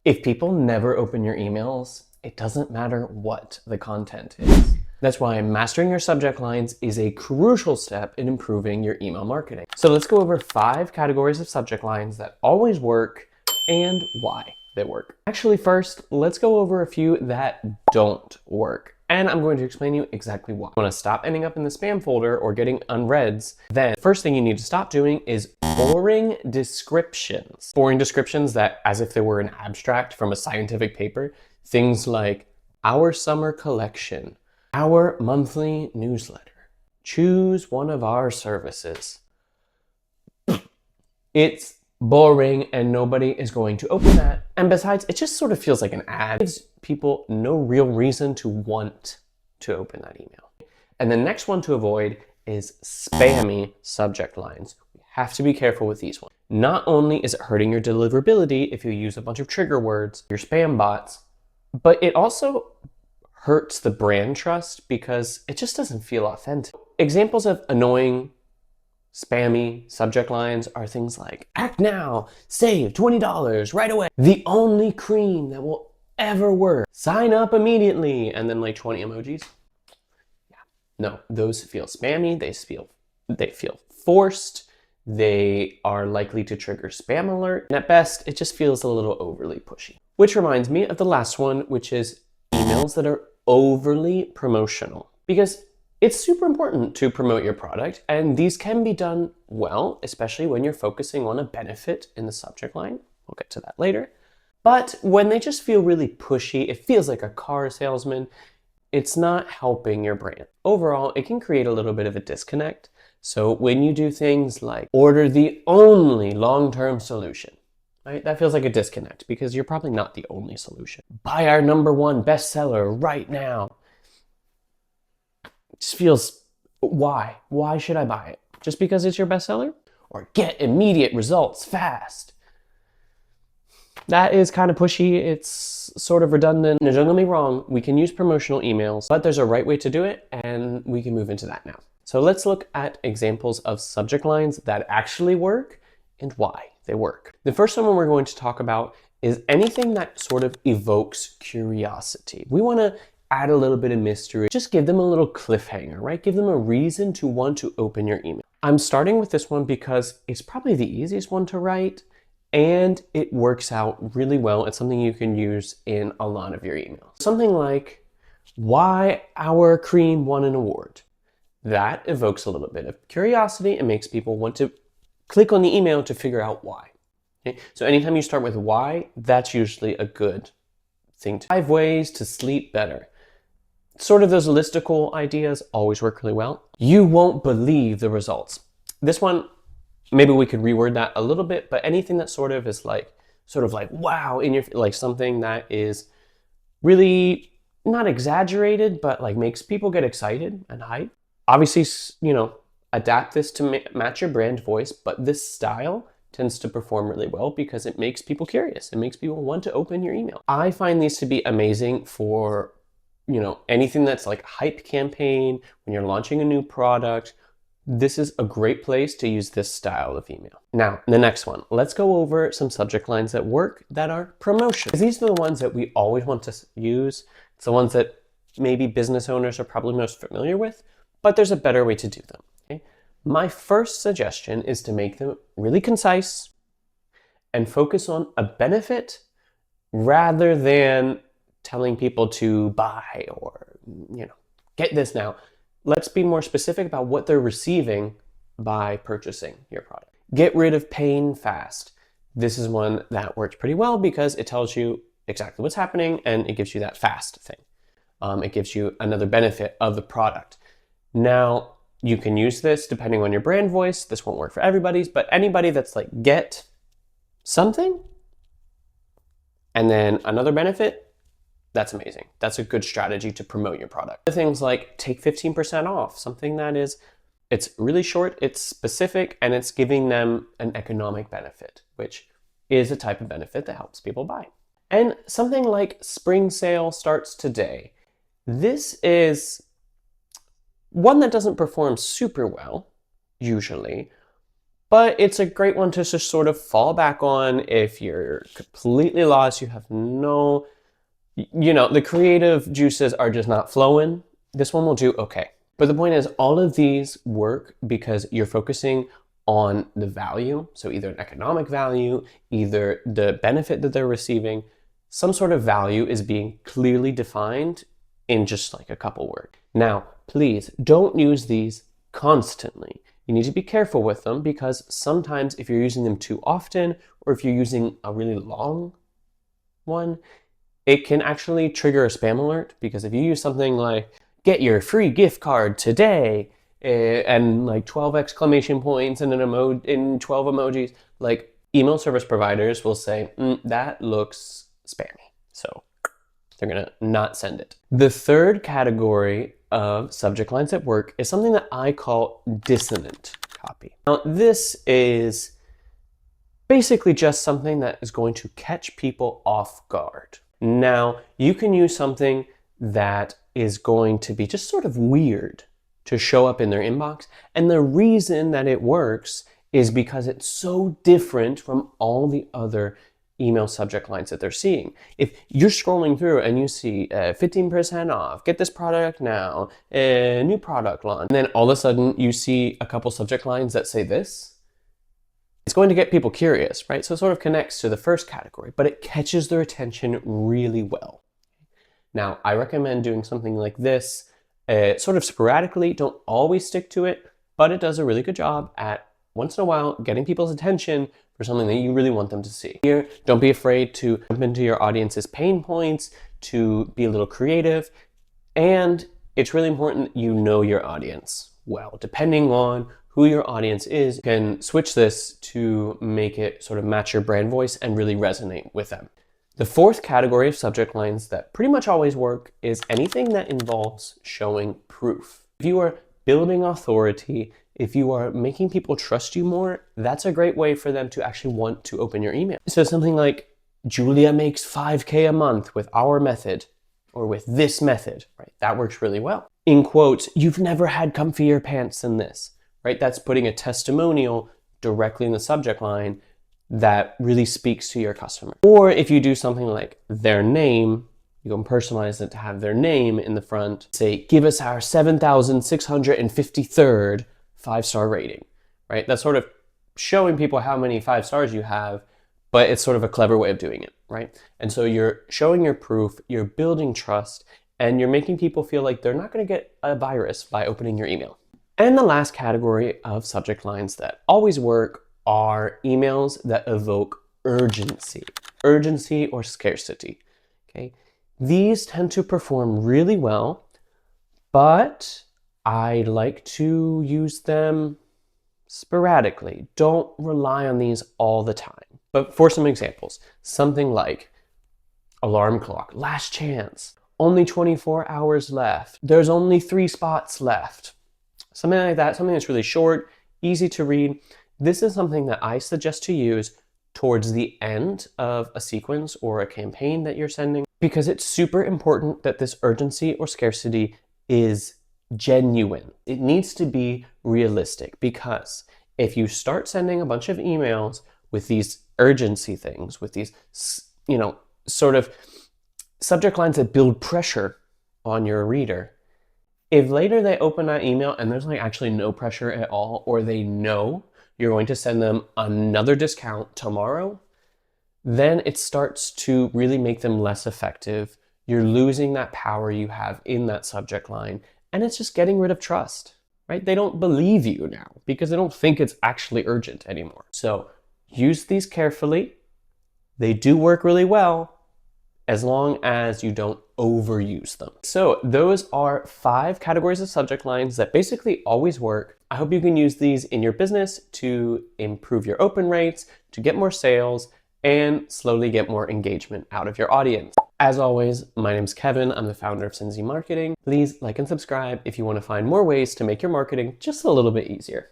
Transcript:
If people never open your emails, it doesn't matter what the content is. That's why mastering your subject lines is a crucial step in improving your email marketing. So let's go over 5 categories of subject lines that always work and why they work. Actually, first, let's go over a few that don't work. And I'm going to explain to you exactly why. You want to stop ending up in the spam folder or getting unreads, then first thing you need to stop doing is boring descriptions. Boring descriptions that, as if they were an abstract from a scientific paper, things like our summer collection, our monthly newsletter, choose one of our services. It's boring and nobody is going to open that. And besides, it just sort of feels like an ad. It gives people no real reason to want to open that email. And the next one to avoid is spammy subject lines. We have to be careful with these ones. Not only is it hurting your deliverability if you use a bunch of trigger words, your spam bots, but it also hurts the brand trust because it just doesn't feel authentic. Examples of annoying spammy subject lines are things like, act now, save $20 right away, the only cream that will ever work, sign up immediately, and then like 20 emojis. Yeah, no, those feel spammy, they feel forced, they are likely to trigger spam alert, and at best, it just feels a little overly pushy. Which reminds me of the last one, which is emails that are overly promotional. Because it's super important to promote your product, and these can be done well, especially when you're focusing on a benefit in the subject line. We'll get to that later. But when they just feel really pushy, it feels like a car salesman, it's not helping your brand. Overall, it can create a little bit of a disconnect. So when you do things like order the only long-term solution, right? That feels like a disconnect because you're probably not the only solution. Buy our #1 bestseller right now. It just feels, why? Why should I buy it? Just because it's your bestseller? Or get immediate results fast. That is kind of pushy. It's sort of redundant. Now, don't get me wrong, we can use promotional emails, but there's a right way to do it, and we can move into that now. So let's look at examples of subject lines that actually work and why they work. The first one we're going to talk about is anything that sort of evokes curiosity. We want to add a little bit of mystery, just give them a little cliffhanger, right? Give them a reason to want to open your email. I'm starting with this one because it's probably the easiest one to write and it works out really well. It's something you can use in a lot of your emails. Something like, why our cream won an award. That evokes a little bit of curiosity and makes people want to click on the email to figure out why. Okay? So anytime you start with why, that's usually a good thing. 5 ways to sleep better. Sort of those listicle ideas always work really well. You won't believe the results. This one, maybe we could reword that a little bit, but anything that sort of like wow, in your, like something that is really not exaggerated, but like makes people get excited and hype. Obviously, you know, adapt this to match your brand voice, but this style tends to perform really well because it makes people curious. It makes people want to open your email. I find these to be amazing for, you know, anything that's like hype campaign, when you're launching a new product. This is a great place to use this style of email. Now, the next one, let's go over some subject lines that work that are promotion. These are the ones that we always want to use. It's the ones that maybe business owners are probably most familiar with, but there's a better way to do them. Okay? My first suggestion is to make them really concise and focus on a benefit rather than telling people to buy or, you know, get this now. Let's be more specific about what they're receiving by purchasing your product. Get rid of pain fast. This is one that works pretty well because it tells you exactly what's happening and it gives you that fast thing. It gives you another benefit of the product. Now, you can use this depending on your brand voice. This won't work for everybody's, but anybody that's like, get something and then another benefit, that's amazing. That's a good strategy to promote your product. Other things like take 15% off, something that is, it's really short, it's specific, and it's giving them an economic benefit, which is a type of benefit that helps people buy. And something like spring sale starts today. This is one that doesn't perform super well, usually, but it's a great one to just sort of fall back on if you're completely lost, you have no, the creative juices are just not flowing. This one will do okay. But the point is, all of these work because you're focusing on the value. So either an economic value, either the benefit that they're receiving, some sort of value is being clearly defined in just like a couple words. Now, please don't use these constantly. You need to be careful with them because sometimes if you're using them too often or if you're using a really long one, it can actually trigger a spam alert, because if you use something like get your free gift card today and like 12 exclamation points and in 12 emojis, like email service providers will say, that looks spammy. So they're gonna not send it. The third category of subject lines at work is something that I call dissonant copy. Now, this is basically just something that is going to catch people off guard. Now, you can use something that is going to be just sort of weird to show up in their inbox. And the reason that it works is because it's so different from all the other email subject lines that they're seeing. If you're scrolling through and you see 15% off, get this product now, new product launch, and then all of a sudden you see a couple subject lines that say this, it's going to get people curious, right? So it sort of connects to the first category, but it catches their attention really well. Now, I recommend doing something like this sort of sporadically. Don't always stick to it, but it does a really good job at once in a while getting people's attention for something that you really want them to see. Here, don't be afraid to jump into your audience's pain points, to be a little creative, and it's really important that you know your audience well. Depending on who your audience is, you can switch this to make it sort of match your brand voice and really resonate with them. The fourth category of subject lines that pretty much always work is anything that involves showing proof. If you are building authority, if you are making people trust you more, that's a great way for them to actually want to open your email. So something like, Julia makes 5K a month with our method, or with this method, right? That works really well. In quotes, you've never had comfier pants than this, right? That's putting a testimonial directly in the subject line that really speaks to your customer. Or if you do something like their name, you can personalize it to have their name in the front. Say, give us our 7,653rd 5-star rating, right? That's sort of showing people how many 5 stars you have, but it's sort of a clever way of doing it, right? And so you're showing your proof, you're building trust, and you're making people feel like they're not gonna get a virus by opening your email. And the last category of subject lines that always work are emails that evoke urgency or scarcity, okay? These tend to perform really well, but I like to use them sporadically. Don't rely on these all the time. But for some examples, something like alarm clock, last chance, only 24 hours left, there's only 3 spots left. Something like that, something that's really short, easy to read. This is something that I suggest to use towards the end of a sequence or a campaign that you're sending, because it's super important that this urgency or scarcity is genuine. It needs to be realistic, because if you start sending a bunch of emails with these urgency things, with these, sort of subject lines that build pressure on your reader, if later they open that email and there's like actually no pressure at all, or they know you're going to send them another discount tomorrow, then it starts to really make them less effective. You're losing that power you have in that subject line, and it's just getting rid of trust, right? They don't believe you now because they don't think it's actually urgent anymore. So use these carefully. They do work really well as long as you don't overuse them. So those are 5 categories of subject lines that basically always work. I hope you can use these in your business to improve your open rates, to get more sales, and slowly get more engagement out of your audience. As always, my name's Kevin. I'm the founder of Cinzy Marketing. Please like and subscribe if you want to find more ways to make your marketing just a little bit easier.